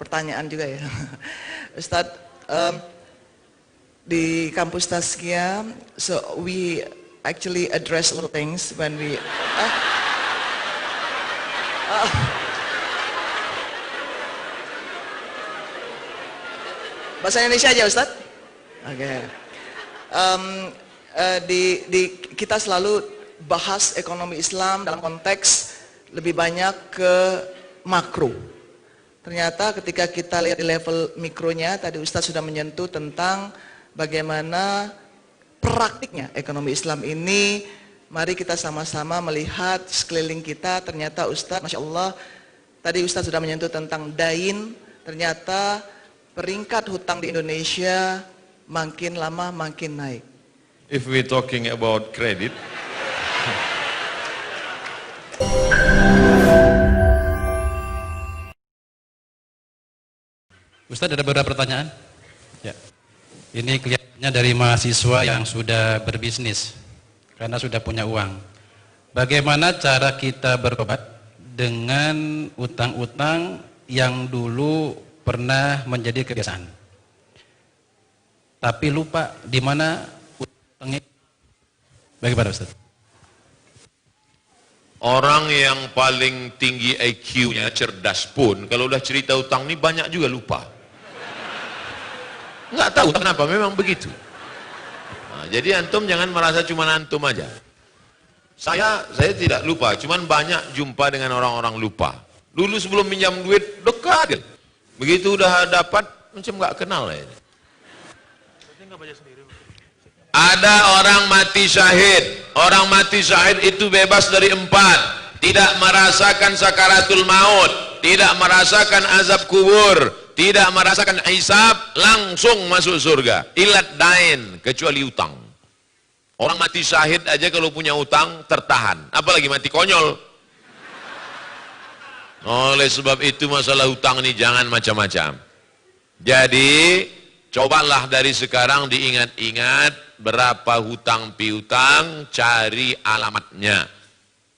pertanyaan juga ya. Ustadz, di kampus Tazkiyah, so we actually address a lot of things when we bahasa Indonesia aja Ustadz? Oke. Kita selalu bahas ekonomi Islam dalam konteks lebih banyak ke makro. Ternyata ketika kita lihat di level mikronya, tadi Ustadz sudah menyentuh tentang bagaimana praktiknya ekonomi Islam ini. Mari kita sama-sama melihat sekeliling kita. Ternyata Ustadz, Masya Allah, tadi Ustadz sudah menyentuh tentang dain. Ternyata peringkat hutang di Indonesia makin lama makin naik. If we talking about credit, Ustadz, ada beberapa pertanyaan? Ya. Ini kelihatannya dari mahasiswa yang sudah berbisnis karena sudah punya uang. Bagaimana cara kita bertobat dengan utang-utang yang dulu pernah menjadi kebiasaan, tapi lupa di mana utangnya? Bagaimana Ustadz? orang yang paling tinggi IQ-nya, cerdas pun, kalau udah cerita utang ini banyak juga lupa. Nggak tahu kenapa, memang begitu. Nah, jadi antum jangan merasa cuma antum aja. Saya tidak lupa, cuman banyak jumpa dengan orang-orang lupa. Dulu sebelum minjam duit dekat, begitu udah dapat macam nggak kenal ya. Ada orang mati syahid. Orang mati syahid itu bebas dari 4. Tidak merasakan sakaratul maut, tidak merasakan azab kubur, tidak merasakan hisab, langsung masuk surga. Ilat dain, kecuali utang. Orang mati syahid aja kalau punya utang tertahan, apalagi mati konyol. Oleh sebab itu masalah utang ini jangan macam-macam. Jadi cobalah dari sekarang diingat-ingat berapa hutang piutang, cari alamatnya.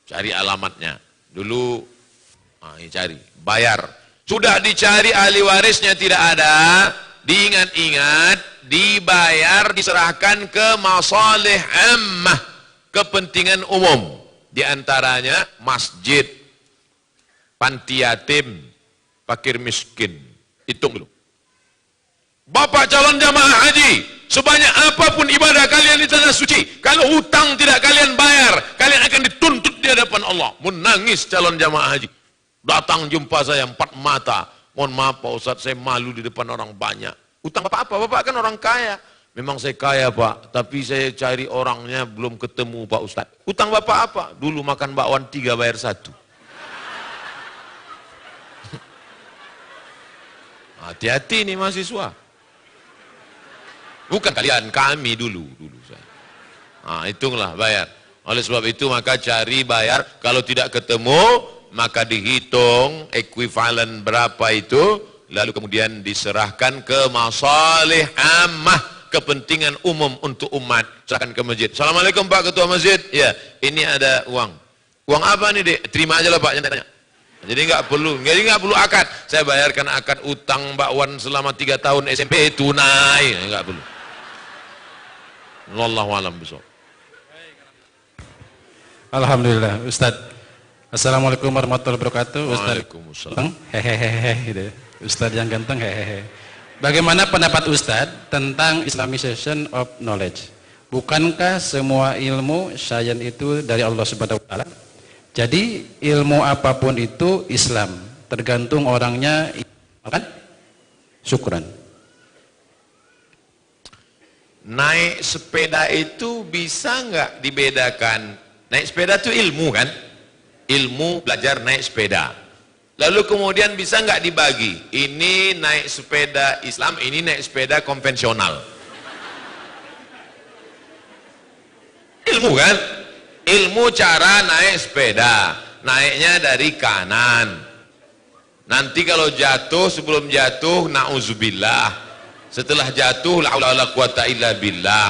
Cari alamatnya. Dulu cari, bayar. Sudah dicari ahli warisnya tidak ada, diingat-ingat, dibayar, diserahkan ke masalih ammah, kepentingan umum. Di antaranya masjid, panti yatim, fakir miskin. Hitung dulu. Bapak calon jamaah haji, sebanyak apapun ibadah kalian di tanah suci, kalau hutang tidak kalian bayar, kalian akan dituntut di hadapan Allah. Menangis calon jamaah haji, datang jumpa saya 4 mata. Mohon maaf Pak Ustadz, saya malu di depan orang banyak. Hutang bapak apa? Bapak kan orang kaya. Memang saya kaya Pak, tapi saya cari orangnya belum ketemu Pak Ustadz. Hutang bapak apa? Dulu makan bakwan 3 bayar 1. Hati-hati nih mahasiswa. Bukan kalian, kami dulu saya. Hitunglah bayar. Oleh sebab itu maka cari bayar. Kalau tidak ketemu maka dihitung ekuivalen berapa itu, lalu kemudian diserahkan ke masalih ammah, kepentingan umum untuk umat. Serahkan ke masjid. Assalamualaikum Pak Ketua Masjid. Ya, ini ada uang. Uang apa nih Dek? Terima aja lah Pak, jangan tanya. Jadi nggak perlu akad. Saya bayarkan akad utang Mbak Wan selama 3 tahun SMP tunai, nggak perlu. Wallahu a'lam bishawab. Alhamdulillah Ustadz. Assalamualaikum warahmatullahi wabarakatuh. Waalaikumsalam. Hehehe, Ustadz yang ganteng hehehe. Bagaimana pendapat Ustadz tentang Islamization of knowledge? Bukankah semua ilmu sains itu dari Allah Subhanahu wa taala? Jadi ilmu apapun itu Islam, tergantung orangnya, kan? Syukran. Naik sepeda itu bisa nggak dibedakan? Naik sepeda itu ilmu kan? Ilmu belajar naik sepeda. Lalu kemudian bisa nggak dibagi? Ini naik sepeda Islam, ini naik sepeda konvensional. Ilmu kan? Ilmu cara naik sepeda. Naiknya dari kanan. Nanti kalau jatuh, sebelum jatuh na'udzubillah. Setelah jatuh la haula wala quwata illa billah.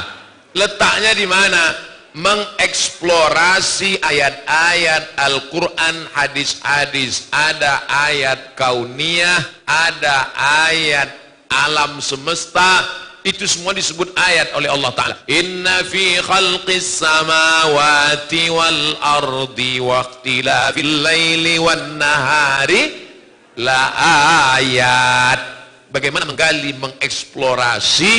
Letaknya di mana? mengeksplorasi ayat-ayat Al-Quran, hadis-hadis. Ada ayat kauniyah, ada ayat alam semesta. Itu semua disebut ayat oleh Allah Ta'ala. Inna fi khalqis samawati wal ardi wa ikhtilafil laili wan nahari la ayat. Bagaimana menggali, mengeksplorasi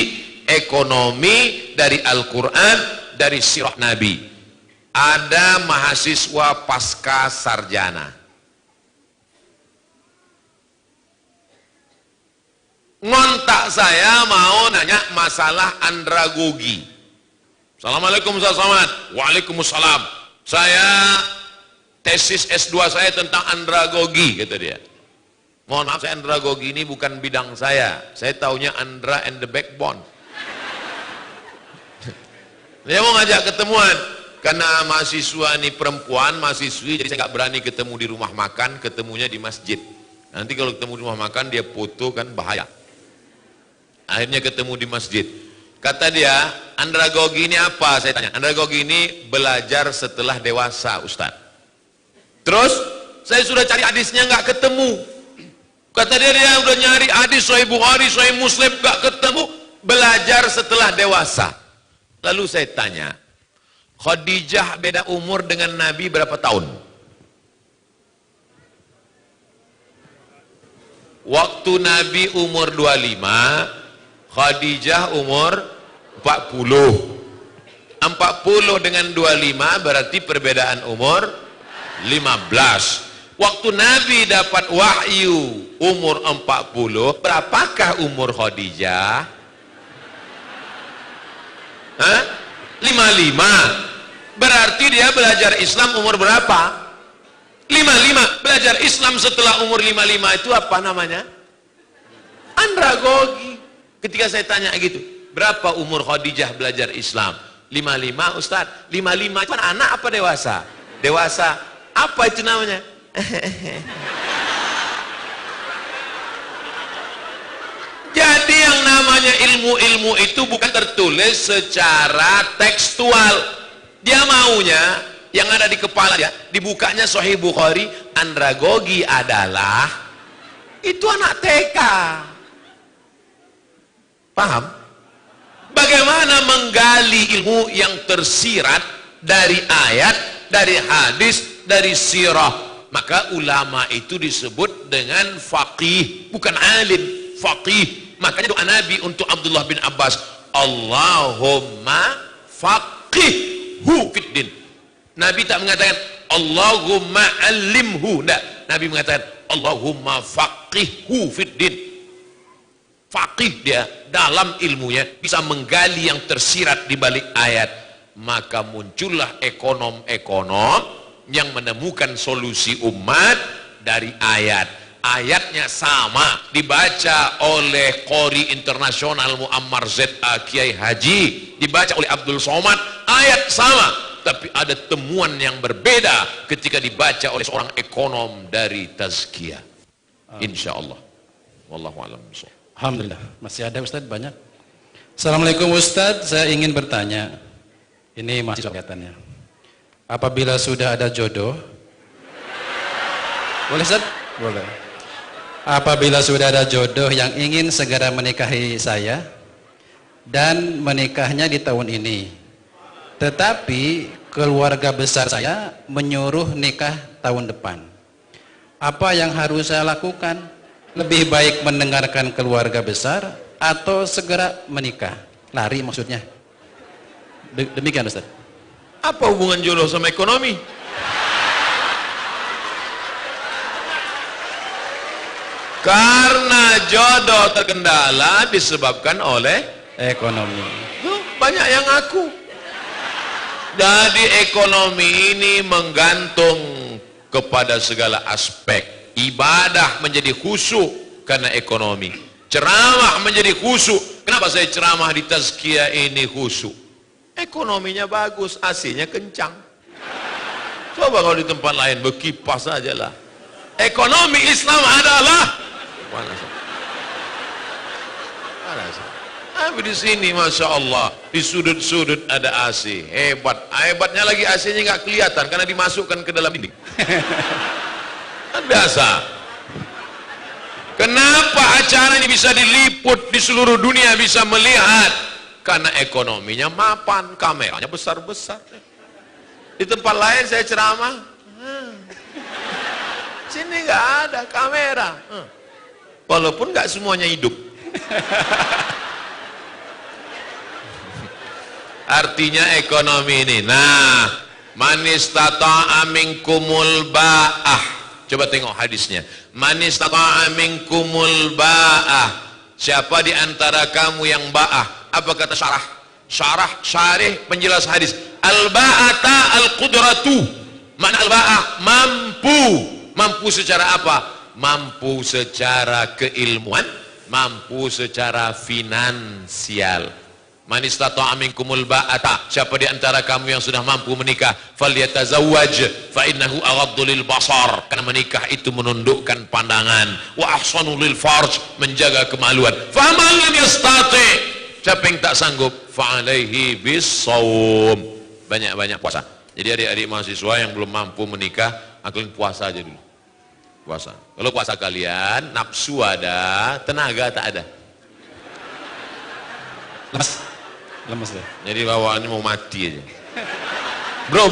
ekonomi dari Al-Quran, dari sirah Nabi. Ada mahasiswa pasca sarjana ngontak saya, mau nanya masalah andragogi. Assalamualaikum Ustaz Somad. Waalaikumsalam. Saya tesis S2 saya tentang andragogi, kata dia. Mohon maaf, saya andragogi ini bukan bidang saya taunya Andra and the Backbone. Dia mau ngajak ketemuan, karena mahasiswa ini perempuan, mahasiswi, jadi saya nggak berani ketemu di rumah makan, ketemunya di masjid. Nanti kalau ketemu di rumah makan dia foto kan bahaya. Akhirnya ketemu di masjid. Kata dia, andragogi ini apa? Saya tanya, andragogi ini belajar setelah dewasa, Ustaz. Terus saya sudah cari hadisnya nggak ketemu. Kata dia udah nyari hadis Sahih Bukhari, Sahih Muslim nggak ketemu. Belajar setelah dewasa. Lalu saya tanya, Khadijah beda umur dengan Nabi berapa tahun? Waktu Nabi umur 25, Khadijah umur 40. 40 dengan 25 berarti perbedaan umur 15. Waktu Nabi dapat wahyu umur 40, berapakah umur Khadijah? 55. Berarti dia belajar Islam umur berapa? 55. Belajar Islam setelah umur 55 itu apa namanya? Andragogi. Ketika saya tanya gitu, berapa umur Khadijah belajar Islam? 55 Ustaz. 55 itu anak apa dewasa? Dewasa. Apa itu namanya? Jadi yang namanya ilmu-ilmu itu bukan tertulis secara tekstual. Dia maunya yang ada di kepala dia, dibukanya Sahih Bukhari, andragogi adalah itu anak TK. Paham? Bagaimana menggali ilmu yang tersirat dari ayat, dari hadis, dari sirah. Maka ulama itu disebut dengan faqih, bukan alim, faqih. Makanya doa Nabi untuk Abdullah bin Abbas, Allahumma faqihhu fiddin. Nabi tak mengatakan Allahumma alimhu, enggak. Nabi mengatakan Allahumma faqihhu fiddin. Faqih dia dalam ilmunya, bisa menggali yang tersirat di balik ayat. Maka muncullah ekonom-ekonom yang menemukan solusi umat dari ayat. Ayatnya sama, dibaca oleh Qori Internasional Muammar Z.A. Kiai Haji, dibaca oleh Abdul Somad, ayat sama, tapi ada temuan yang berbeda ketika dibaca oleh seorang ekonom dari Tazkiyah. Insyaallah. Wallahu a'lam. Alhamdulillah, masih ada Ustadz banyak. Assalamualaikum Ustadz, saya ingin bertanya. Ini masih kelihatannya. Apabila sudah ada jodoh, boleh Ustadz? Boleh. Apabila sudah ada jodoh yang ingin segera menikahi saya dan menikahnya di tahun ini, tetapi keluarga besar saya menyuruh nikah tahun depan, apa yang harus saya lakukan? Lebih baik mendengarkan keluarga besar atau segera menikah? Lari maksudnya. Demikian Ustaz. Apa hubungan jodoh sama ekonomi? Karena jodoh terkendala disebabkan oleh ekonomi. Banyak yang ngaku. Jadi ekonomi ini menggantung kepada segala aspek. Ibadah menjadi khusyuk karena ekonomi. Ceramah menjadi khusyuk. Kenapa saya ceramah di Tazkiyah ini khusyuk? Ekonominya bagus, AC-nya kencang. Coba kalau di tempat lain berkipas saja lah. Ekonomi Islam adalah Tapi di sini Masya Allah, di sudut-sudut ada AC. Hebat. Hebatnya lagi AC-nya nggak kelihatan karena dimasukkan ke dalam ini. Kan biasa. Kenapa acara ini bisa diliput di seluruh dunia, bisa melihat? Karena ekonominya mapan, kameranya besar-besar. Di tempat lain saya ceramah, sini nggak ada kamera. Walaupun nggak semuanya hidup. Artinya ekonomi ini. Nah, manistata'a minkumul ba'ah. Coba tengok hadisnya. Manistata'a minkumul ba'ah. Siapa di antara kamu yang ba'ah? Apa kata syarah? Syarih penjelas hadis. Al-ba'ata al-qudratu. Mana al-ba'ah? Mampu. Mampu secara apa? Mampu secara keilmuan, mampu secara finansial. Man istata'a minkumul ba'ata, siapa di antara kamu yang sudah mampu menikah, falyatazawwaj fa innahu aghaddu lil basar, karena menikah itu menundukkan pandangan, wa ahsanu lil farj, menjaga kemaluan. Fa man lam yastati', siapa yang tak sanggup, fa alaihi bis-shaum, banyak-banyak puasa. Jadi adik-adik mahasiswa yang belum mampu menikah, kalian puasa aja dulu. Puasa. Kalau puasa kalian nafsu ada, tenaga tak ada. Lemes deh. Jadi bawaannya mau mati aja. Bro,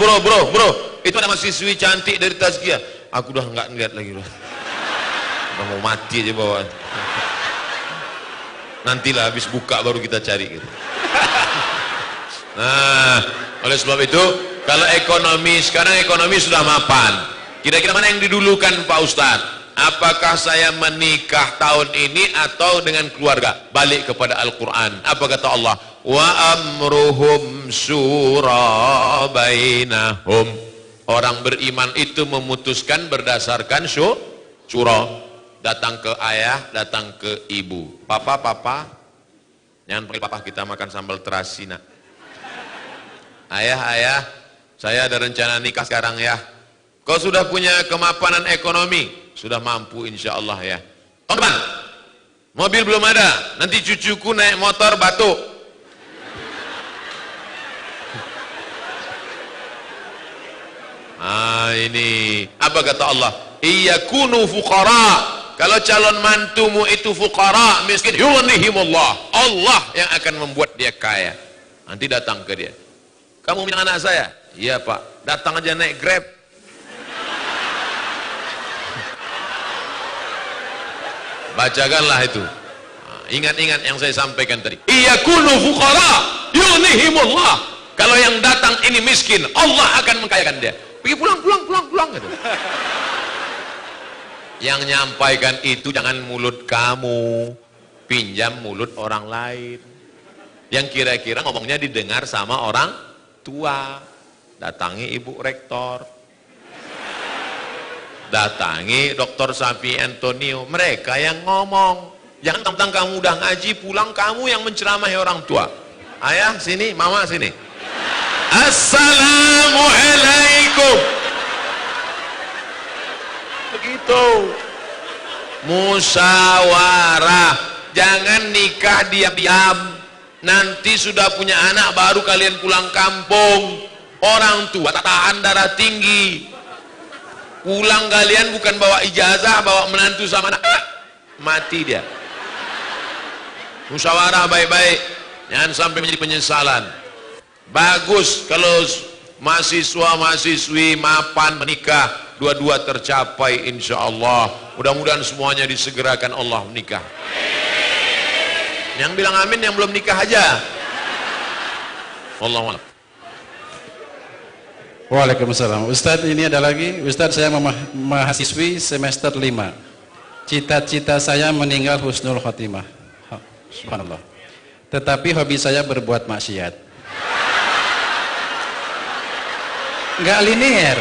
itu ada mahasiswi cantik dari Tazkiyah. Aku udah nggak ngeliat lagi bro. Udah mau mati aja bawaan. Nantilah habis buka baru kita cari gitu. Nah, oleh sebab itu kalau ekonomi sekarang ekonomi sudah mapan. Kira-kira mana yang didulukan Pak Ustadz? Apakah saya menikah tahun ini atau dengan keluarga? Balik kepada Al-Quran. Apa kata Allah? Wa amruhum syura bainahum. Orang beriman itu memutuskan berdasarkan syura. Datang ke ayah, datang ke ibu. Papa, jangan panggil papa, kita makan sambal terasi nak. Ayah, saya ada rencana nikah sekarang ya. Kau sudah punya kemapanan ekonomi, sudah mampu insya Allah ya. Tahun depan, mobil belum ada, nanti cucuku naik motor batuk. Ini apa kata Allah? Iyakunu fuqara. Kalau calon mantumu itu fuqara, miskin, yughnihimullah. Allah yang akan membuat dia kaya. Nanti datang ke dia. Kamu punya anak saya? Iya Pak. Datang aja naik Grab. Bacakanlah itu. Ingat-ingat yang saya sampaikan tadi. Iyakunu fuqara yughnihimullah. Kalau yang datang ini miskin, Allah akan mengkayakan dia. Pergi pulang gitu. Yang nyampaikan itu jangan mulut kamu, pinjam mulut orang lain. Yang kira-kira ngomongnya didengar sama orang tua. Datangi ibu rektor. Datangi Dr. Safi Antonio, mereka yang ngomong. Jangan tentang kamu udah ngaji pulang kamu yang menceramahi orang tua. Ayah sini, mama sini. Assalamualaikum. Begitu. Musyawarah. Jangan nikah diam-diam. Nanti sudah punya anak baru kalian pulang kampung. Orang tua tak tahan darah tinggi. Pulang kalian bukan bawa ijazah, bawa menantu sama anak, mati dia. Musyawarah baik-baik, jangan sampai menjadi penyesalan. Bagus kalau mahasiswa-mahasiswi mapan menikah, dua-dua tercapai insya Allah. Mudah-mudahan semuanya disegerakan Allah menikah. Yang bilang amin yang belum nikah aja. Wallahu a'lam. Waalaikumsalam. Ustadz ini ada lagi. Ustadz saya mahasiswi semester 5. Cita-cita saya meninggal husnul khotimah. Subhanallah. Tetapi hobi saya berbuat maksiat. Nggak linear.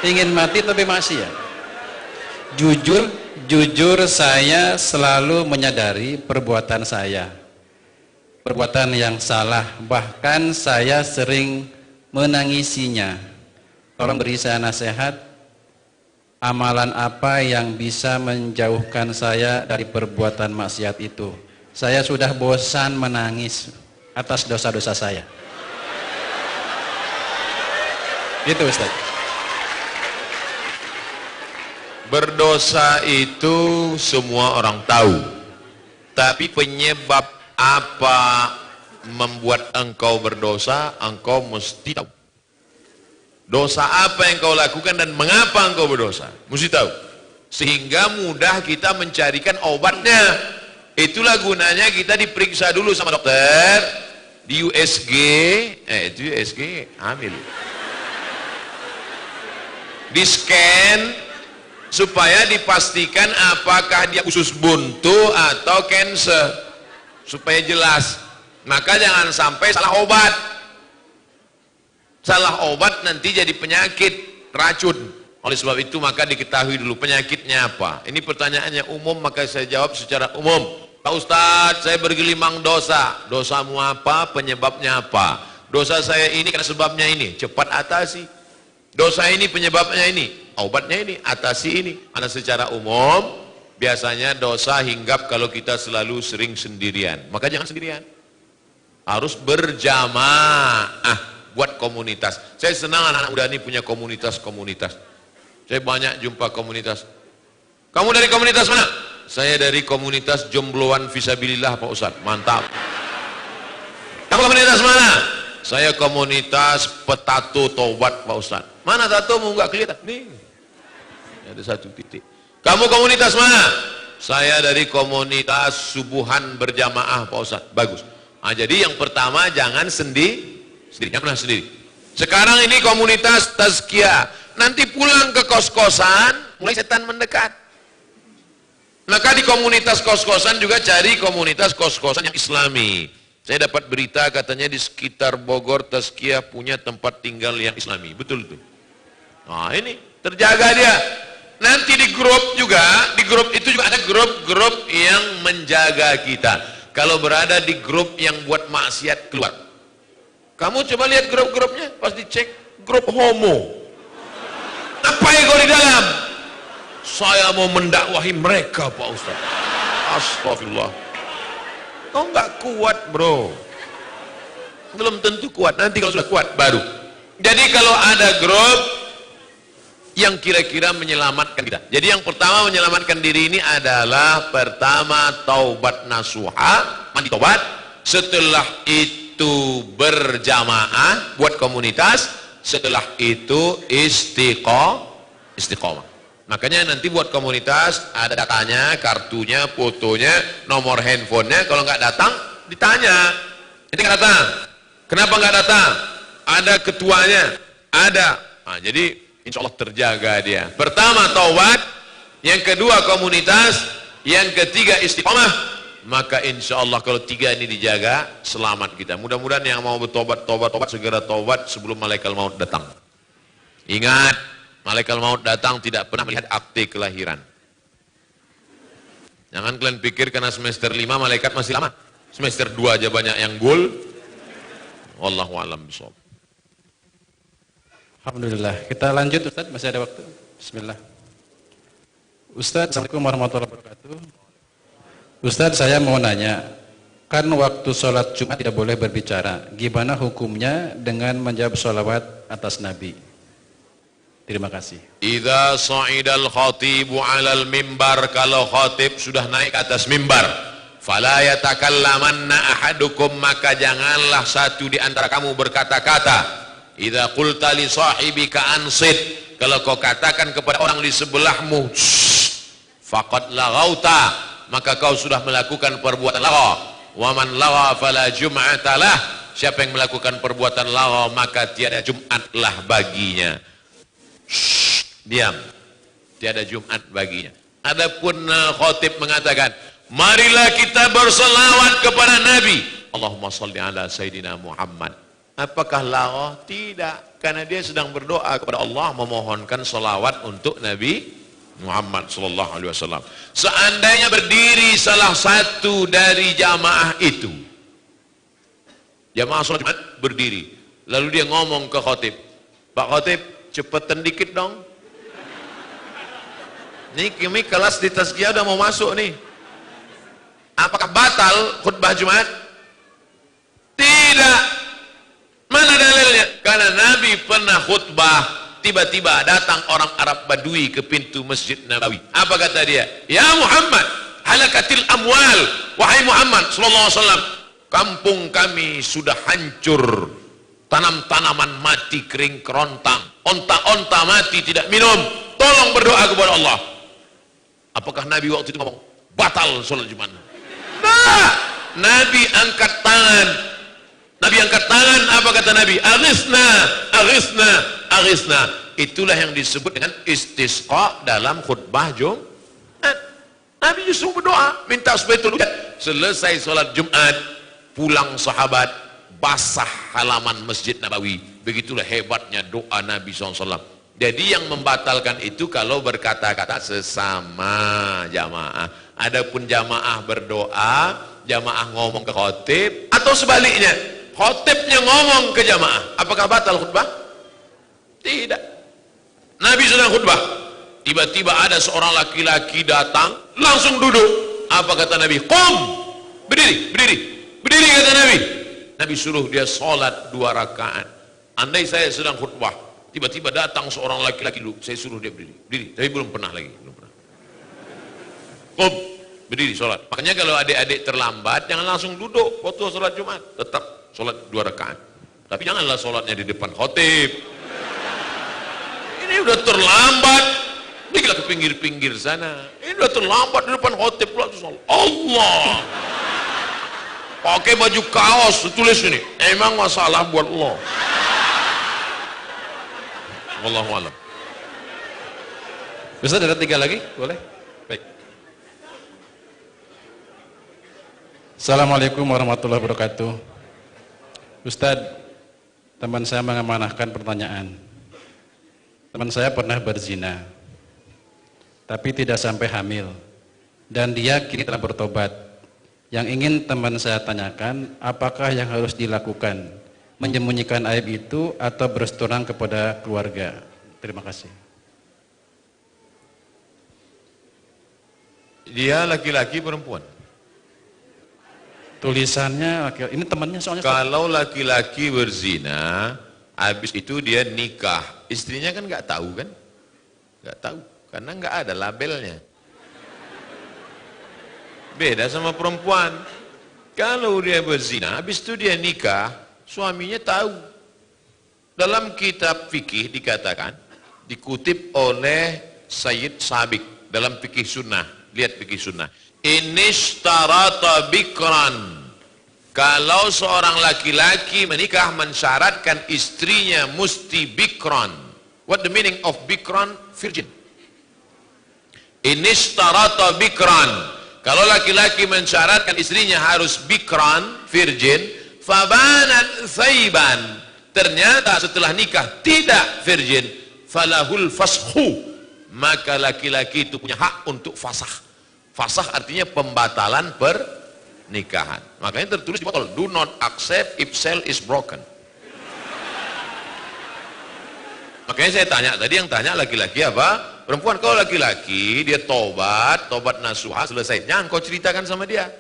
Ingin mati tapi maksiat. Jujur saya selalu menyadari perbuatan saya. Perbuatan yang salah. Bahkan saya sering menangisinya. Tolong beri saya nasihat, amalan apa yang bisa menjauhkan saya dari perbuatan maksiat itu. Saya sudah bosan menangis atas dosa-dosa saya. Gitu Ustaz. Berdosa itu semua orang tahu, tapi penyebab apa membuat engkau berdosa, engkau mesti tahu. Dosa apa yang kau lakukan dan mengapa engkau berdosa, mesti tahu. Sehingga mudah kita mencarikan obatnya. Itulah gunanya kita diperiksa dulu sama dokter di USG, itu USG hamil. Di scan supaya dipastikan apakah dia usus buntu atau cancer, supaya jelas. Maka jangan sampai salah obat. Salah obat nanti jadi penyakit, racun. Oleh sebab itu maka diketahui dulu penyakitnya apa. Ini pertanyaannya umum, maka saya jawab secara umum. Pak Ustadz, saya bergelimang dosa. Dosamu apa? Penyebabnya apa? Dosa saya ini karena sebabnya ini. Cepat atasi. Dosa ini penyebabnya ini. Obatnya ini, atasi ini. Karena secara umum biasanya dosa hinggap kalau kita selalu sering sendirian. Maka jangan sendirian. Harus berjamaah, buat komunitas. Saya senang anak-anak muda ini punya komunitas-komunitas. Saya banyak jumpa komunitas. Kamu dari komunitas mana? Saya dari komunitas jombloan fisabilillah Pak Ustadz. Mantap. Kamu komunitas mana? Saya komunitas petato taubat Pak Ustadz. Mana tatomu? Enggak kelihatan. Nih. Ada satu titik. Kamu komunitas mana? Saya dari komunitas subuhan berjamaah Pak Ustadz. Bagus. Nah, jadi yang pertama jangan sendiri. Jangan pernah sendiri. Sekarang ini komunitas tazkiyah. Nanti pulang ke kos-kosan, mulai setan mendekat. Maka di komunitas kos-kosan juga cari komunitas kos-kosan yang islami. Saya dapat berita katanya di sekitar Bogor tazkiyah punya tempat tinggal yang islami. Betul itu. Nah ini terjaga dia. Nanti di grup juga, di grup itu juga ada grup-grup yang menjaga kita. Kalau berada di grup yang buat maksiat, keluar. Kamu coba lihat grup-grupnya, pas dicek grup homo. Apa yang kau di dalam? Saya mau mendakwahi mereka Pak Ustaz. Astagfirullah. Kau nggak kuat bro. Belum tentu kuat. Nanti kalau sudah kuat baru. Jadi kalau ada grup yang kira-kira menyelamatkan kita. Jadi yang pertama menyelamatkan diri ini adalah pertama taubat nasuha, mandi taubat. Setelah itu berjamaah buat komunitas. Setelah itu istiqomah. Makanya nanti buat komunitas ada datanya, kartunya, fotonya, nomor handphonenya. Kalau nggak datang ditanya, ini nggak datang. Kenapa nggak datang? Ada ketuanya, ada. Nah, jadi insya Allah terjaga dia. Pertama taubat, yang kedua komunitas, yang ketiga istiqomah. Maka insya Allah kalau tiga ini dijaga, selamat kita. Mudah-mudahan yang mau bertobat, tobat segera tobat sebelum malaikat maut datang. Ingat, malaikat maut datang tidak pernah melihat akte kelahiran. Jangan kalian pikir karena semester 5 malaikat masih lama. Semester 2 aja banyak yang gol. Wallahu a'lam bishawab. Alhamdulillah. Kita lanjut Ustaz, masih ada waktu. Bismillah. Ustaz, Assalamualaikum warahmatullahi wabarakatuh. Ustaz, saya mau nanya, kan waktu sholat Jumat tidak boleh berbicara. Gimana hukumnya dengan menjawab sholawat atas Nabi? Terima kasih. Idza sa'idal khatibu 'alal mimbar, kalau khatib sudah naik ke atas mimbar, fala yatakallamanna ahadukum, maka janganlah satu di antara kamu berkata-kata. Idza qulta li sahibika ansit, kalau kau katakan kepada orang di sebelahmu, faqad laghauta, maka kau sudah melakukan perbuatan lagha. Wa man lagha fala jum'atalah, siapa yang melakukan perbuatan lagha maka tiada Jumatlah baginya. Diam, tiada Jumat baginya. Adapun khatib mengatakan, marilah kita berselawat kepada Nabi. Allahumma salli ala Sayyidina Muhammad. Apakah lagha? Tidak, karena dia sedang berdoa kepada Allah, memohonkan selawat untuk Nabi Muhammad sallallahu alaihi wasallam. Seandainya berdiri salah satu dari jamaah itu, jamaah sholat Jumat berdiri, lalu dia ngomong ke khatib, Pak Khatib, cepetan dikit dong, nih kami kelas di tazkiyah udah mau masuk nih. Apakah batal khutbah Jumat? Tidak. Mana dalilnya? Karena Nabi pernah khutbah, tiba-tiba datang orang Arab Badui ke pintu Masjid Nabawi. Apa kata dia? Ya Muhammad, halakatil amwal. Wahai Muhammad sallallahu alaihi wasallam, kampung kami sudah hancur. Tanam-tanaman mati kering kerontang. Onta-onta mati tidak minum. Tolong berdoa kepada Allah. Apakah Nabi waktu itu ngomong batal sholat Jumat? Nah, Nabi angkat tangan. Nabi angkat tangan, apa kata Nabi? Aghithna, aghithna, aghithna. Itulah yang disebut dengan istisqa dalam khutbah Jumat. Nabi justru berdoa, minta supaya turun hujan. Selesai sholat Jumat, pulang sahabat, basah halaman Masjid Nabawi. Begitulah hebatnya doa Nabi SAW. Jadi yang membatalkan itu kalau berkata-kata sesama jamaah. Adapun jamaah berdoa, jamaah ngomong ke khotib, atau sebaliknya, khotibnya ngomong ke jamaah, apakah batal khutbah? Tidak. Nabi sedang khutbah, tiba-tiba ada seorang laki-laki datang, langsung duduk. Apa kata Nabi? Qum, berdiri, berdiri, berdiri kata Nabi. Nabi suruh dia sholat 2 rakaat. Andai saya sedang khutbah, tiba-tiba datang seorang laki-laki dulu, saya suruh dia berdiri, berdiri. Tapi belum pernah lagi, belum pernah. Qum, berdiri sholat. Makanya kalau adik-adik terlambat, jangan langsung duduk waktu sholat Jumat, tetap sholat 2 rakaat. Tapi janganlah sholatnya di depan khotib. Ini udah terlambat, pergilah ke pinggir-pinggir sana. Ini udah terlambat di depan khotib, Allah. Pakai baju kaos, tulis ini, emang masalah buat Allah. Wallahu a'lam. Ustaz, ada 3 lagi? Boleh? Baik. Assalamualaikum warahmatullahi wabarakatuh. Ustaz, teman saya mengamanahkan pertanyaan. Teman saya pernah berzina, tapi tidak sampai hamil. Dan dia kini telah bertobat. Yang ingin teman saya tanyakan, apakah yang harus dilakukan? Menyembunyikan aib itu atau berterus terang kepada keluarga? Terima kasih. Dia laki-laki perempuan? Tulisannya laki-laki. Ini temannya soalnya. Kalau laki-laki berzina, habis itu dia nikah, istrinya kan nggak tahu kan? Nggak tahu, karena nggak ada labelnya. Beda sama perempuan. Kalau dia berzina, habis itu dia nikah, suaminya tahu. Dalam kitab fikih dikatakan, dikutip oleh Sayyid Sabiq dalam fikih sunnah. Lihat fikih sunnah. Inishtarata bikran. Kalau seorang laki-laki menikah mensyaratkan istrinya mesti bikran. What the meaning of bikran? Virgin. Inishtarata bikran. Kalau laki-laki mensyaratkan istrinya harus bikran, virgin, fabanat thayban, ternyata setelah nikah tidak virgin, falahul fashu, maka laki-laki itu punya hak untuk fasah. Fasah artinya pembatalan pernikahan. Makanya tertulis di botol, do not accept if cell is broken. Makanya saya tanya tadi, yang tanya laki-laki apa? Perempuan. Kalau laki-laki dia tobat nasuha, selesai. Jangan kau ceritakan sama dia.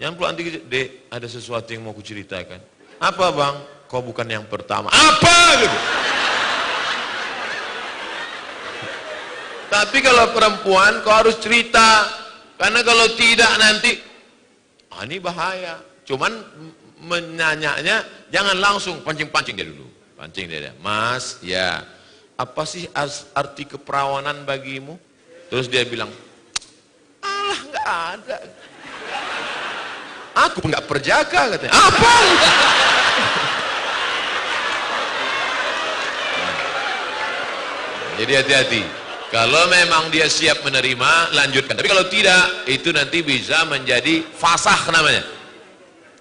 Jangan pula nanti, dek, ada sesuatu yang mau ku ceritakan. Apa bang? Kau bukan yang pertama. Apa gitu? Tapi kalau perempuan kau harus cerita, karena kalau tidak nanti, ini bahaya. Cuman menanyanya jangan langsung pancing-pancing dia dulu. Pancing dia, Mas, ya, apa sih arti keperawanan bagimu? Terus dia bilang, alah nggak ada. Aku pun nggak perjaka katanya. Apa? Jadi hati-hati. Kalau memang dia siap menerima, lanjutkan. Tapi kalau tidak, itu nanti bisa menjadi fasah namanya.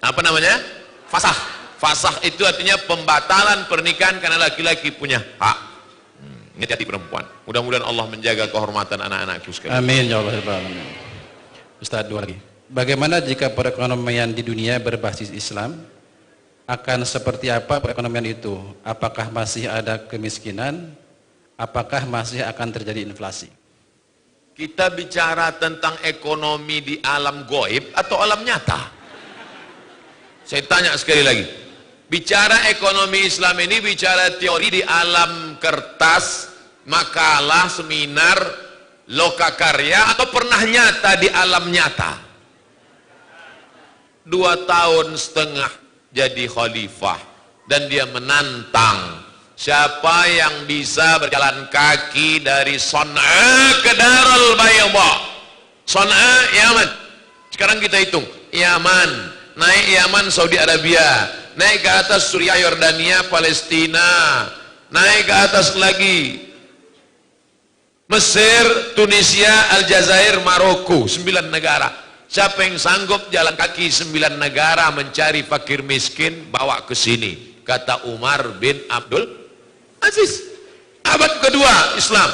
Apa namanya? Fasah. Fasah itu artinya pembatalan pernikahan karena laki-laki punya hak. Hati-hati perempuan. Mudah-mudahan Allah menjaga kehormatan anak-anakku sekalian. Amin ya Allah. Ustaz, 2 lagi. Bagaimana jika perekonomian di dunia berbasis Islam? Akan seperti apa perekonomian itu? Apakah masih ada kemiskinan? Apakah masih akan terjadi inflasi? Kita bicara tentang ekonomi di alam goib atau alam nyata? Saya tanya sekali lagi. Bicara ekonomi Islam ini bicara teori di alam kertas, makalah, seminar, lokakarya, atau pernah nyata di alam nyata? 2 tahun setengah jadi khalifah dan dia menantang siapa yang bisa berjalan kaki dari Son'a ke Darul Bayda. Son'a, Yaman. Sekarang kita hitung. Yaman, naik Yaman, Saudi Arabia, naik ke atas Suriah, Yordania, Palestina, naik ke atas lagi Mesir, Tunisia, Aljazair, Maroko, 9 negara. Siapa yang sanggup jalan kaki 9 negara mencari fakir miskin, bawa ke sini. Kata Umar bin Abdul Aziz. Abad kedua Islam,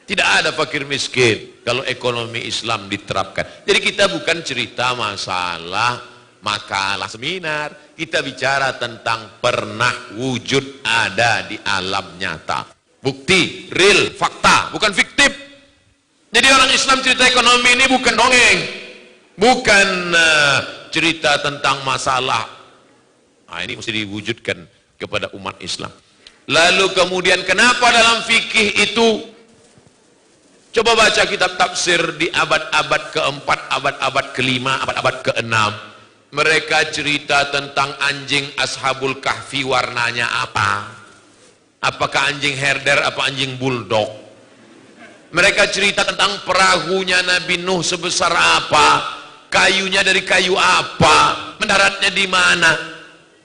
tidak ada fakir miskin kalau ekonomi Islam diterapkan. Jadi kita bukan cerita masalah makalah seminar, kita bicara tentang pernah wujud ada di alam nyata. Bukti, real, fakta, bukan fiktif. Jadi orang Islam cerita ekonomi ini bukan dongeng, bukan cerita tentang masalah. Nah, ini mesti diwujudkan kepada umat Islam. Lalu kemudian kenapa dalam fikih itu, coba baca kitab tafsir di abad-abad keempat, abad-abad kelima, abad-abad keenam. Mereka cerita tentang anjing Ashabul Kahfi warnanya apa? Apakah anjing herder, apa anjing bulldog? Mereka cerita tentang perahunya Nabi Nuh sebesar apa? Kayunya dari kayu apa? Mendaratnya di mana?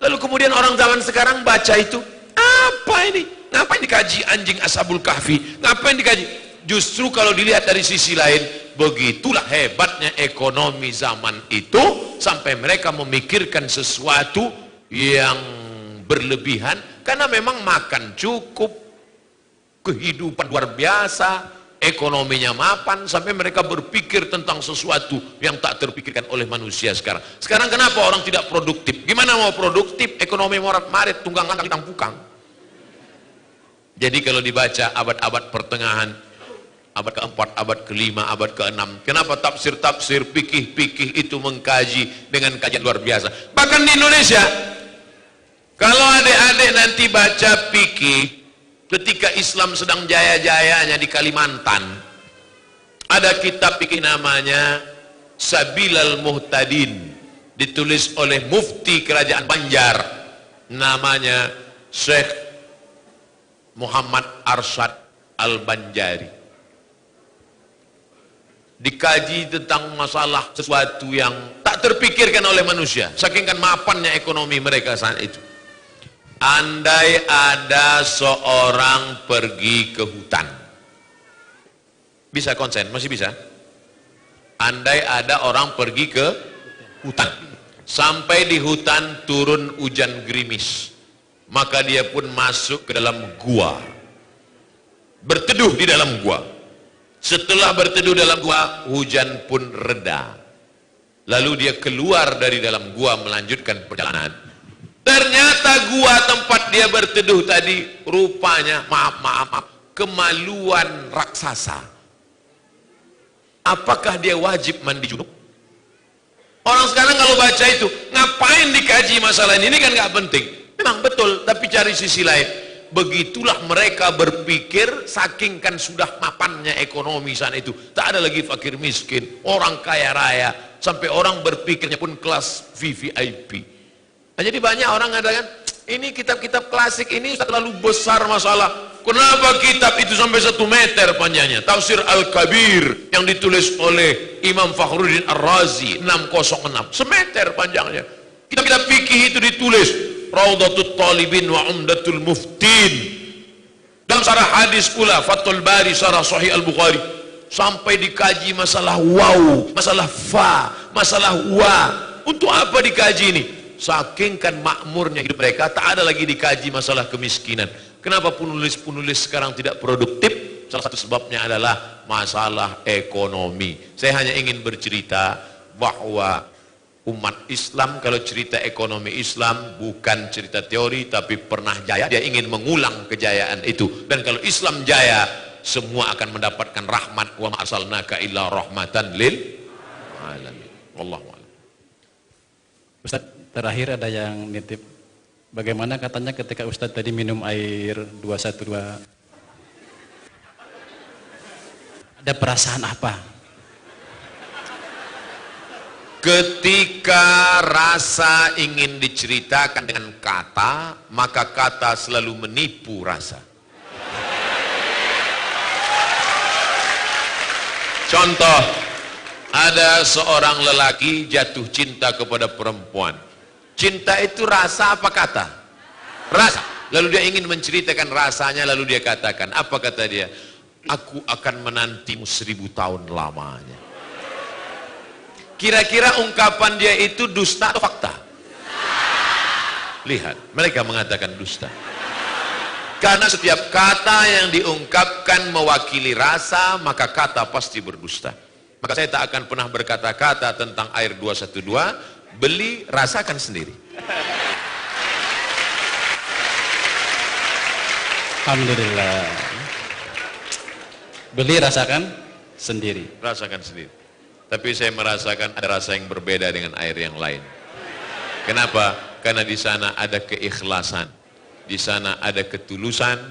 Lalu kemudian orang zaman sekarang baca itu, apa ini? Ngapain dikaji anjing Ashabul Kahfi? Ngapain dikaji? Justru kalau dilihat dari sisi lain, begitulah hebatnya ekonomi zaman itu, sampai mereka memikirkan sesuatu yang berlebihan, karena memang makan cukup, kehidupan luar biasa, ekonominya mapan, sampai mereka berpikir tentang sesuatu yang tak terpikirkan oleh manusia sekarang. Sekarang kenapa orang tidak produktif? Gimana mau produktif? Ekonomi morat-marit, tunggang langkah ditangpukang. Jadi kalau dibaca abad-abad pertengahan, abad keempat, abad kelima, abad keenam, kenapa tafsir-tafsir, fikih-fikih itu mengkaji dengan kajian luar biasa. Bahkan di Indonesia, kalau adik-adik nanti baca fikih ketika Islam sedang jaya-jayanya di Kalimantan, ada kitab fikih namanya Sabilal Muhtadin, ditulis oleh mufti kerajaan Banjar, namanya Syekh Muhammad Arsyad Al-Banjari. Dikaji tentang masalah sesuatu yang tak terpikirkan oleh manusia, saking kan mapannya ekonomi mereka saat itu. Andai ada seorang pergi ke hutan, bisa konsen? Masih bisa? Andai ada orang pergi ke hutan, sampai di hutan turun hujan gerimis, maka dia pun masuk ke dalam gua, berteduh di dalam gua. Setelah berteduh dalam gua, hujan pun reda. Lalu dia keluar dari dalam gua melanjutkan perjalanan. Ternyata gua tempat dia berteduh tadi rupanya, maaf, kemaluan raksasa. Apakah dia wajib mandi junub? Orang sekarang kalau baca itu, ngapain dikaji masalah ini kan nggak penting. Memang betul, tapi cari sisi lain. Begitulah mereka berpikir, saking kan sudah mapannya ekonomi sana itu. Tak ada lagi fakir miskin, orang kaya raya, sampai orang berpikirnya pun kelas VVIP. Nah, jadi banyak orang mengatakan, ini kitab-kitab klasik ini terlalu besar masalah. Kenapa kitab itu sampai 1 meter panjangnya? Tafsir Al-Kabir yang ditulis oleh Imam Fakhruddin Ar-Razi 606, semeter panjangnya. Kitab-kitab fikih itu ditulis Raudatul Talibin wa Umdatul Muftin. Dalam sarah hadis pula Fathul Bari sarah Sahih Al-Bukhari, sampai dikaji masalah waw, masalah fa, masalah wa. Untuk apa dikaji ini? Saking kan makmurnya hidup mereka, tak ada lagi dikaji masalah kemiskinan. Kenapa penulis-penulis sekarang tidak produktif? Salah satu sebabnya adalah masalah ekonomi. Saya hanya ingin bercerita bahwa umat Islam kalau cerita ekonomi Islam bukan cerita teori, tapi pernah jaya. Dia ingin mengulang kejayaan itu. Dan kalau Islam jaya, semua akan mendapatkan rahmat. Wa ma arsalnaka illa rahmatan lil alamin. Wallahu a'lam. Ustaz, terakhir ada yang nitip. Bagaimana katanya ketika Ustaz tadi minum air 212? Ada perasaan apa? Ketika rasa ingin diceritakan dengan kata, maka kata selalu menipu rasa. Contoh, ada seorang lelaki jatuh cinta kepada perempuan. Cinta itu rasa apa kata? Rasa. Lalu dia ingin menceritakan rasanya, lalu dia katakan, apa kata dia? Aku akan menantimu 1000 tahun lamanya. Kira-kira ungkapan dia itu dusta atau fakta? Lihat, mereka mengatakan dusta. Karena setiap kata yang diungkapkan mewakili rasa, maka kata pasti berdusta. Maka saya tak akan pernah berkata-kata tentang air 212, beli, rasakan sendiri. Alhamdulillah. Beli, rasakan sendiri. Rasakan sendiri. Tapi saya merasakan ada rasa yang berbeda dengan air yang lain. Kenapa? Karena di sana ada keikhlasan, di sana ada ketulusan,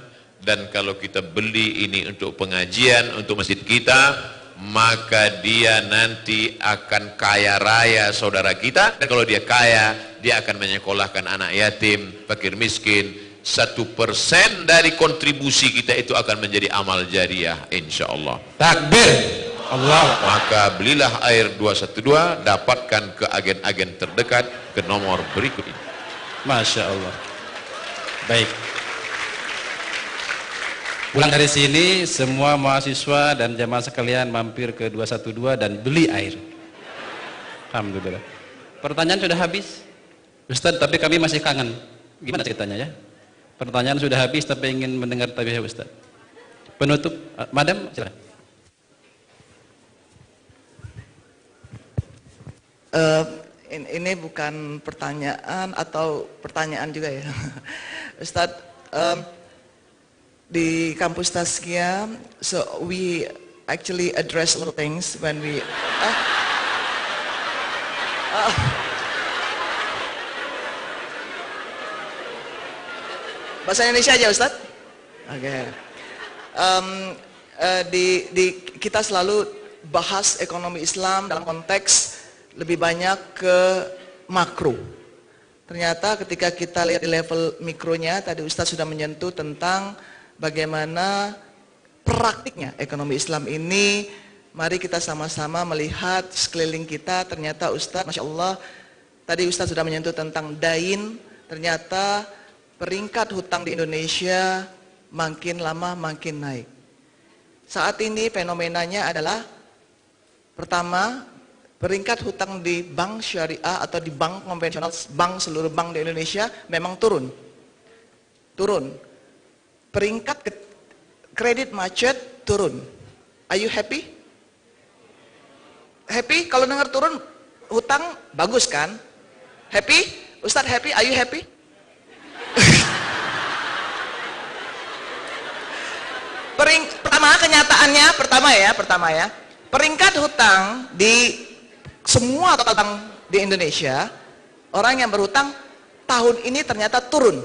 dan kalau kita beli ini untuk pengajian, untuk masjid kita, maka dia nanti akan kaya raya saudara kita, dan kalau dia kaya, dia akan menyekolahkan anak yatim, fakir miskin. 1% dari kontribusi kita itu akan menjadi amal jariah, insyaallah. Takbir. Allah. Maka belilah air 212, dapatkan ke agen-agen terdekat ke nomor berikut ini. Masya Allah. Baik. Pulang dari sini semua mahasiswa dan jamaah sekalian mampir ke 212 dan beli air. Alhamdulillah. Pertanyaan sudah habis. Ustaz, tapi kami masih kangen. Gimana ceritanya ya? Pertanyaan sudah habis tapi ingin mendengar tabiat Ustaz. Penutup, Madam, silakan. Ini bukan pertanyaan atau pertanyaan juga ya, Ustadz. Di kampus Tazkiyah, so we actually address a lot of things when we. Bahasa Indonesia aja, Ustadz. Oke. Kita selalu bahas ekonomi Islam dalam konteks lebih banyak ke makro. Ternyata ketika kita lihat di level mikronya, tadi Ustadz sudah menyentuh tentang bagaimana praktiknya ekonomi Islam ini. Mari kita sama-sama melihat sekeliling kita. Ternyata Ustadz, Masya Allah, tadi Ustadz sudah menyentuh tentang dain. Ternyata peringkat hutang di Indonesia makin lama makin naik. Saat ini fenomenanya adalah, pertama, peringkat hutang di bank syariah atau di bank konvensional, seluruh bank di Indonesia memang turun. Peringkat kredit macet turun. Are you happy? Happy? Kalau dengar turun hutang bagus kan? Happy? Ustadz happy? Are you happy? Pertama ya. Peringkat hutang di semua total bank di Indonesia, orang yang berhutang tahun ini ternyata turun.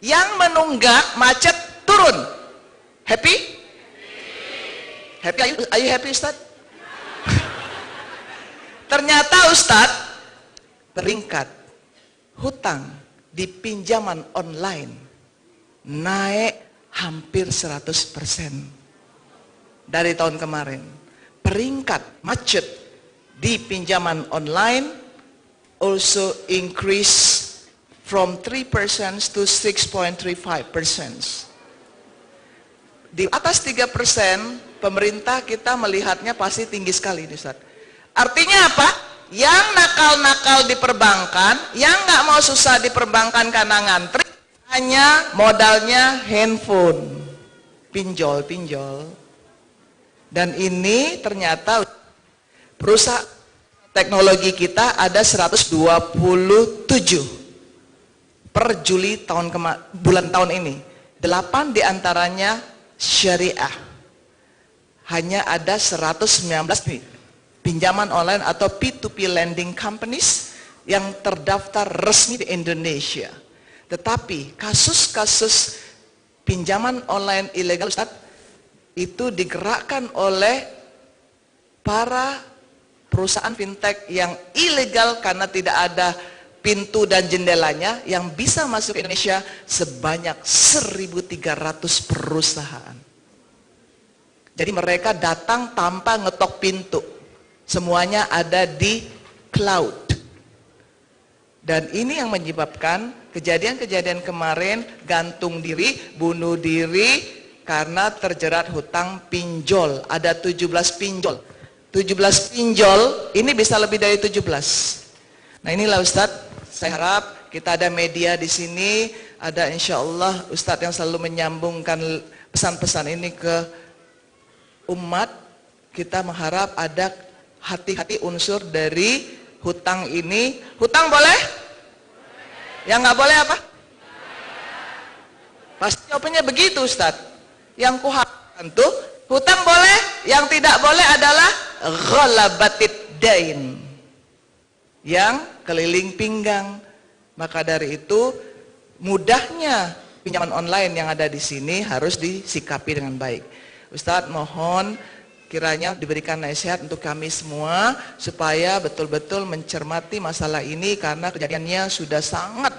Yang menunggak macet turun. Happy? Happy? Are you happy, Ustaz? Ternyata Ustaz, peringkat hutang di pinjaman online naik hampir 100% dari tahun kemarin. Peringkat macet di pinjaman online also increase from 3% to 6.35%. Di atas 3%, pemerintah kita melihatnya pasti tinggi sekali, Ustaz. Artinya apa? Yang nakal-nakal di perbankan, yang nggak mau susah di perbankan karena ngantri, hanya modalnya handphone, pinjol. Dan ini ternyata perusahaan teknologi kita ada 127 per Juli bulan tahun ini. 8 diantaranya syariah. hanya ada 119 nih, pinjaman online atau P2P lending companies yang terdaftar resmi di Indonesia. Tetapi kasus-kasus pinjaman online ilegal, Ustaz, itu digerakkan oleh para perusahaan fintech yang ilegal karena tidak ada pintu dan jendelanya, yang bisa masuk ke Indonesia sebanyak 1.300 perusahaan. Jadi mereka datang tanpa ngetok pintu. Semuanya ada di cloud. Dan ini yang menyebabkan kejadian-kejadian kemarin, gantung diri, bunuh diri karena terjerat hutang pinjol. Ada 17 pinjol. 17 pinjol, ini bisa lebih dari 17. Nah inilah Ustadz, saya harap kita ada media di sini, ada insya Allah Ustadz yang selalu menyambungkan pesan-pesan ini ke umat. Kita mengharap ada hati-hati unsur dari hutang ini. Hutang boleh? Yang nggak boleh apa? Pasti jawabannya begitu Ustadz. Yang kuharapkan tuh hutang boleh, yang tidak boleh adalah ghalabatid dain, yang keliling pinggang. Maka dari itu mudahnya pinjaman online yang ada di sini harus disikapi dengan baik. Ustadz mohon kiranya diberikan nasihat untuk kami semua supaya betul-betul mencermati masalah ini, karena kejadiannya sudah sangat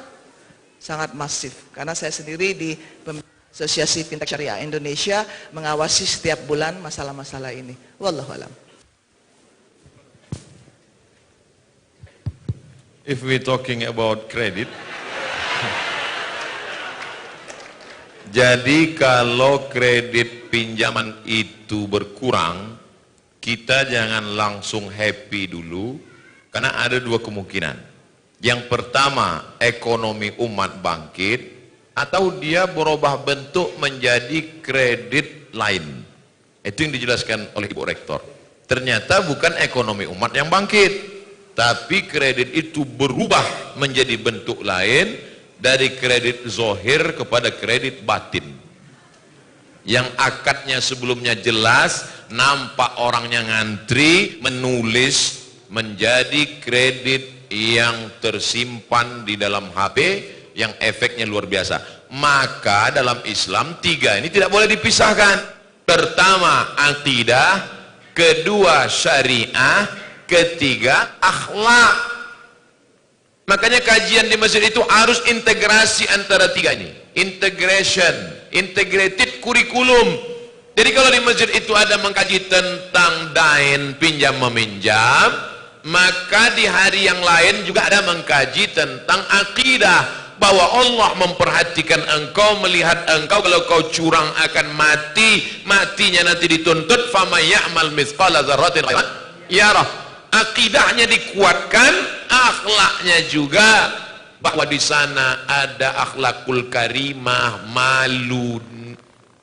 masif. Karena saya sendiri di Asosiasi Fintech Syariah Indonesia mengawasi setiap bulan masalah-masalah ini. Wallahu a'lam. If we talking about credit, jadi kalau kredit pinjaman itu berkurang, kita jangan langsung happy dulu, karena ada dua kemungkinan. Yang pertama, ekonomi umat bangkit, atau dia berubah bentuk menjadi kredit lain. Itu yang dijelaskan oleh Ibu Rektor. Ternyata bukan ekonomi umat yang bangkit, tapi kredit itu berubah menjadi bentuk lain, dari kredit zohir kepada kredit batin. Yang akadnya sebelumnya jelas, nampak orangnya ngantri, menulis, menjadi kredit yang tersimpan di dalam HP, yang efeknya luar biasa. Maka dalam Islam tiga ini tidak boleh dipisahkan. Pertama akidah, kedua syariah, ketiga akhlak. Makanya kajian di masjid itu harus integrasi antara tiga ini. Integration, integrated kurikulum. Jadi kalau di masjid itu ada mengkaji tentang dain, pinjam meminjam, maka di hari yang lain juga ada mengkaji tentang akidah, bahwa Allah memperhatikan engkau, melihat engkau, kalau kau curang akan mati, matinya nanti dituntut. Faman ya'mal mithqala dzarratin khairan yarah. Akidahnya dikuatkan, akhlaknya juga, bahwa di sana ada akhlakul karimah, malu.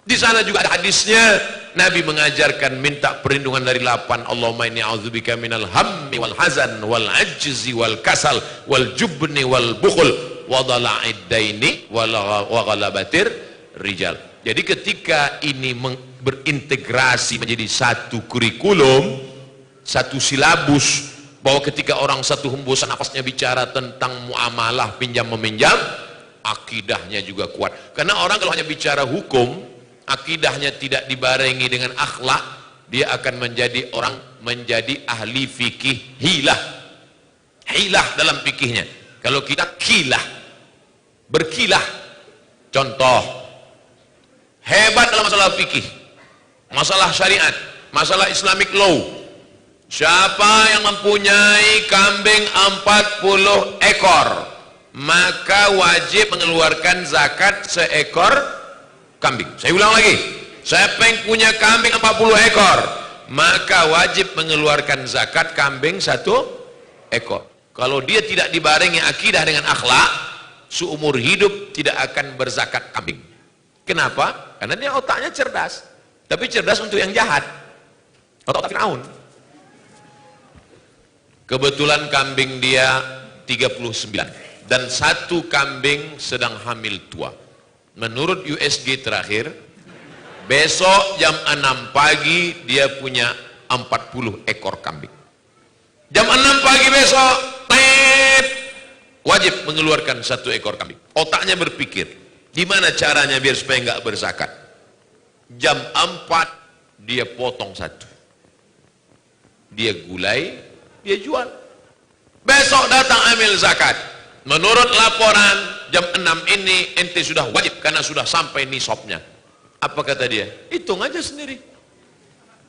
Di sana juga ada hadisnya, Nabi mengajarkan minta perlindungan dari 8. Allahumma inni a'udzubika minal hammi wal hazan wal ajzi wal kasal wal jubni wal bukhul wa dhala'id daini wa ghalabatir rijal. Jadi ketika ini berintegrasi menjadi satu kurikulum, satu silabus, bahwa ketika orang satu hembusan nafasnya bicara tentang muamalah pinjam meminjam, akidahnya juga kuat. Karena orang kalau hanya bicara hukum, akidahnya tidak dibarengi dengan akhlak, dia akan menjadi orang menjadi ahli fikih hilah dalam fikihnya. Kalau kita kilah, berkilah. Contoh hebat dalam masalah fikih, masalah syariat, masalah Islamic law. Siapa yang mempunyai kambing 40 ekor, maka wajib mengeluarkan zakat seekor kambing. Saya ulang lagi, siapa yang punya kambing 40 ekor, maka wajib mengeluarkan zakat kambing 1 ekor. Kalau dia tidak dibarengi akidah dengan akhlak, seumur hidup tidak akan berzakat kambing. Kenapa? Karena dia otaknya cerdas, tapi cerdas untuk yang jahat, otak Firaun. Kebetulan kambing dia 39 dan 1 kambing sedang hamil tua. Menurut USG terakhir, Besok jam 6 pagi dia punya 40 ekor kambing. Jam 6 pagi besok, wajib mengeluarkan 1 ekor kambing. Otaknya berpikir, gimana caranya biar supaya nggak berzakat. Jam 4 dia potong 1. Dia gulai, dia jual. Besok datang ambil zakat. Menurut laporan jam 6 ini ente sudah wajib karena sudah sampai nisabnya. Apa kata dia? Hitung aja sendiri.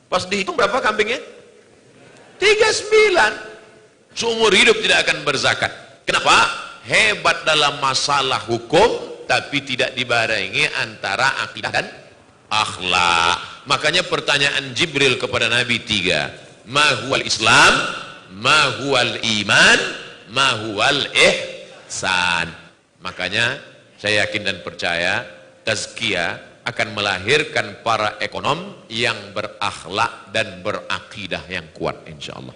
Pas dihitung berapa kambingnya? 39. Seumur hidup tidak akan berzakat. Kenapa? Hebat dalam masalah hukum tapi tidak dibarengi antara akidah dan akhlak. Makanya pertanyaan Jibril kepada Nabi 3. Ma huwal Islam, ma huwal iman, ma huwal ihsan. Makanya saya yakin dan percaya tazkiyah akan melahirkan para ekonom yang berakhlak dan berakidah yang kuat, insyaallah.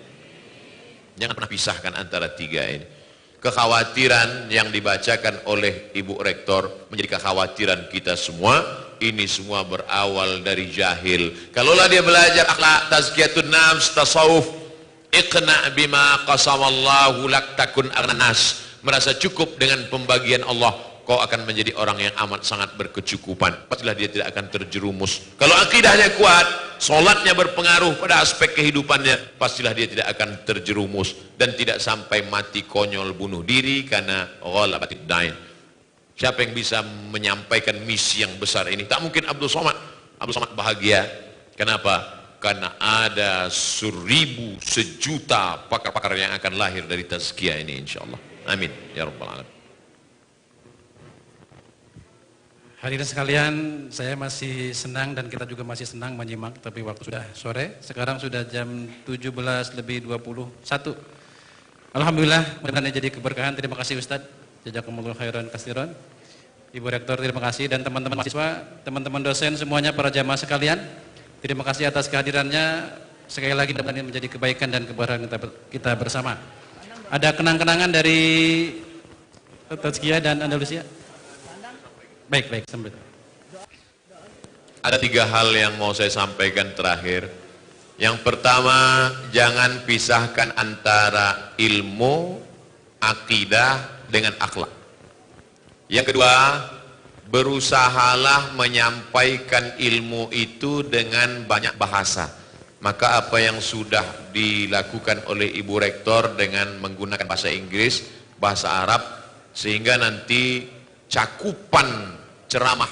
Jangan pernah pisahkan antara 3 ini. Kekhawatiran yang dibacakan oleh Ibu Rektor menjadi kekhawatiran kita semua. Ini semua berawal dari jahil. Kalaulah dia belajar akhlak, tazkiyatun nafs, tasawuf, iqna bima qasamallahu lak takun aghnas. Merasa cukup dengan pembagian Allah, kau akan menjadi orang yang amat sangat berkecukupan. Pastilah dia tidak akan terjerumus. Kalau akidahnya kuat, solatnya berpengaruh pada aspek kehidupannya, pastilah dia tidak akan terjerumus dan tidak sampai mati konyol bunuh diri karena ghalabatid dain. Siapa yang bisa menyampaikan misi yang besar ini? Tak mungkin Abdul Somad. Abdul Somad bahagia. Kenapa? Karena ada 1000, sejuta pakar-pakar yang akan lahir dari tazkiyah ini, insyaallah. Amin ya rabbal alamin. Hadirin sekalian, saya masih senang dan kita juga masih senang menyimak, tapi waktu sudah sore. Sekarang sudah jam 17:21. Alhamdulillah, mudah-mudahan jadi keberkahan. Terima kasih Ustadz. Jazakumullah khairan katsiran. Ibu Rektor terima kasih, dan teman-teman mahasiswa, teman-teman dosen semuanya, para jamaah sekalian, terima kasih atas kehadirannya. Sekali lagi mudah-mudahan menjadi kebaikan dan keberkahan kita bersama. Ada kenang-kenangan dari Tazkiyah dan Andalusia? Baik, sambut. Ada 3 hal yang mau saya sampaikan terakhir. Yang pertama, jangan pisahkan antara ilmu, akidah dengan akhlak. Yang kedua, berusahalah menyampaikan ilmu itu dengan banyak bahasa. Maka apa yang sudah dilakukan oleh Ibu Rektor dengan menggunakan bahasa Inggris, bahasa Arab, sehingga nanti cakupan ceramah,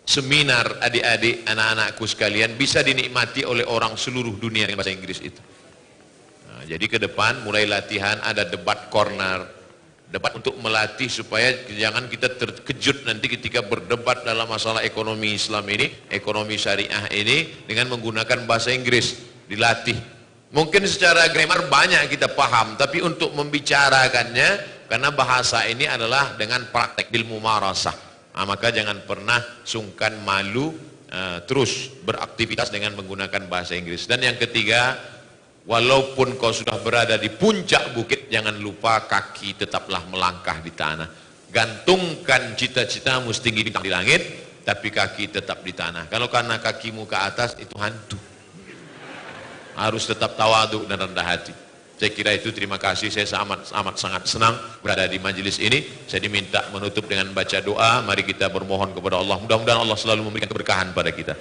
seminar adik-adik, anak-anakku sekalian bisa dinikmati oleh orang seluruh dunia dengan bahasa Inggris itu. Nah, jadi ke depan mulai latihan ada debat corner, debat untuk melatih supaya jangan kita terkejut nanti ketika berdebat dalam masalah ekonomi Islam ini, ekonomi syariah ini dengan menggunakan bahasa Inggris, dilatih. Mungkin secara grammar banyak kita paham, tapi untuk membicarakannya, karena bahasa ini adalah dengan praktek ilmu marasah. Nah, maka jangan pernah sungkan malu, terus beraktivitas dengan menggunakan bahasa Inggris. Dan yang ketiga, walaupun kau sudah berada di puncak bukit, jangan lupa kaki tetaplah melangkah di tanah. Gantungkan cita-citamu setinggi bintang di langit, tapi kaki tetap di tanah. Kalau karena kakimu ke atas, itu hantu. Harus tetap tawadhu dan rendah hati. Saya kira itu. Terima kasih. Saya amat sangat senang berada di majelis ini. Saya diminta menutup dengan baca doa. Mari kita bermohon kepada Allah. Mudah-mudahan Allah selalu memberikan keberkahan pada kita.